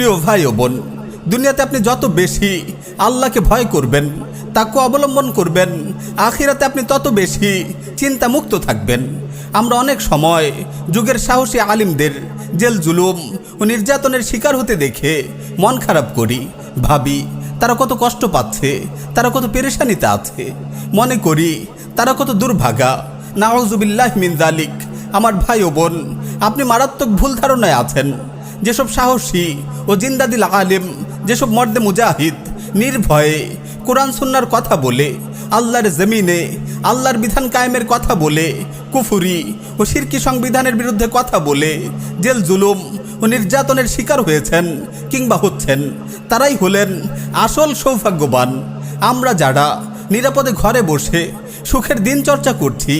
প্রিয় ভাই ও বোন, দুনিয়াতে আপনি যত বেশি আল্লাহকে ভয় করবেন, তাকওয়া অবলম্বন করবেন, আখিরাতে আপনি তত বেশি চিন্তামুক্ত থাকবেন। আমরা অনেক সময় যুগের সাহসী আলিমদের জেল জুলুম ও নির্যাতনের শিকার হতে দেখে মন খারাপ করি, ভাবি তারা কত কষ্ট পাচ্ছে, তারা কত পেরেশানিতে আছে। মনে করি তারা কত দুর্ভাগা। নাউযুবিল্লাহি মিন যালিক। আমার ভাই ও বোন, আপনি মারাত্মক ভুল ধারণায় আছেন। যেসব সাহসী ও জিন্দাদিল আলিম, যেসব মর্দে মুজাহিদ নির্ভয়ে কোরআন সুন্নাহর কথা বলে, আল্লাহর জমিনে আল্লাহর বিধান কায়েমের কথা বলে, কুফরি ও শিরকি সংবিধানের বিরুদ্ধে কথা বলে জেল জুলুম ও নির্যাতনের শিকার হয়েছেন কিংবা হচ্ছেন, তারাই হলেন আসল সৌভাগ্যবান। আমরা যারা নিরাপদে ঘরে বসে সুখের দিন চর্চা করছি,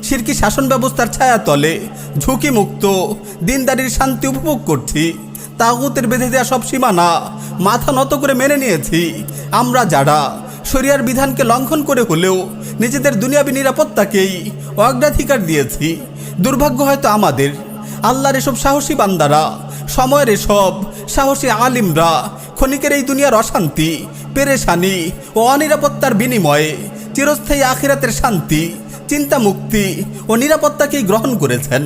শিরকি শাসন ব্যবস্থার ছায়াতলে ঝুঁকিমুক্ত দিনদারির শান্তি উপভোগ করছি, তাগুতের বেঁধে দেওয়া সব সীমানা মাথা নত করে মেনে নিয়েছি, আমরা যারা শরিয়ার বিধানকে লঙ্ঘন করে হলেও নিজেদের দুনিয়াবী নিরাপত্তাকেই অগ্রাধিকার দিয়েছি, দুর্ভাগ্য হয়তো আমাদের। আল্লাহর এসব সাহসী বান্দারা, সময়ের এসব সাহসী আলিমরা ক্ষণিকের এই দুনিয়ার অশান্তি, পেরেশানি ও অনিরাপত্তার বিনিময়ে চিরস্থায়ী আখিরাতের শান্তি, চিন্তা মুক্তি ও নিরাপত্তাকেই গ্রহণ করেছেন।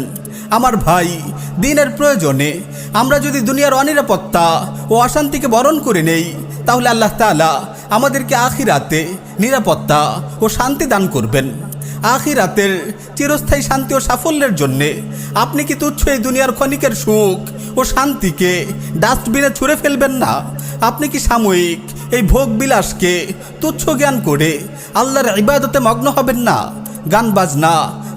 আমার ভাই, দিনের প্রয়োজনে আমরা যদি দুনিয়ার অনিরাপত্তা ও অশান্তিকে বরণ করে নেই, তাহলে আল্লাহ তাআলা আমাদেরকে আখিরাতে নিরাপত্তা ও শান্তি দান করবেন। আখিরাতের চিরস্থায়ী শান্তি ও সাফল্যের জন্যে আপনি কি তুচ্ছ এই দুনিয়ার ক্ষণিকের সুখ ও শান্তিকে ডাস্টবিনে ছুঁড়ে ফেলবেন না? আপনি কি সাময়িক এই ভোগ বিলাসকে তুচ্ছ জ্ঞান করে আল্লাহর ইবাদতে মগ্ন হবেন না? গান বাজনা,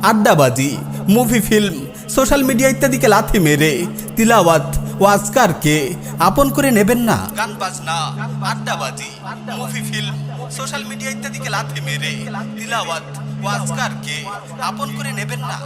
আড্ডাবাজি, মুভি, ফিল্ম, সোশ্যাল মিডিয়া ইত্যাদিকে লাথি মেরে তিলাওয়াত ও আজকারকে আপন করে নেবেন না। গান বাজনা, আড্ডাবাজি, মুভি, ফিল্ম, সোশ্যাল মিডিয়া ইত্যাদিকে লাথি মেরে তিলাওয়াত ও আজকারকে আপন করে নেবেন না।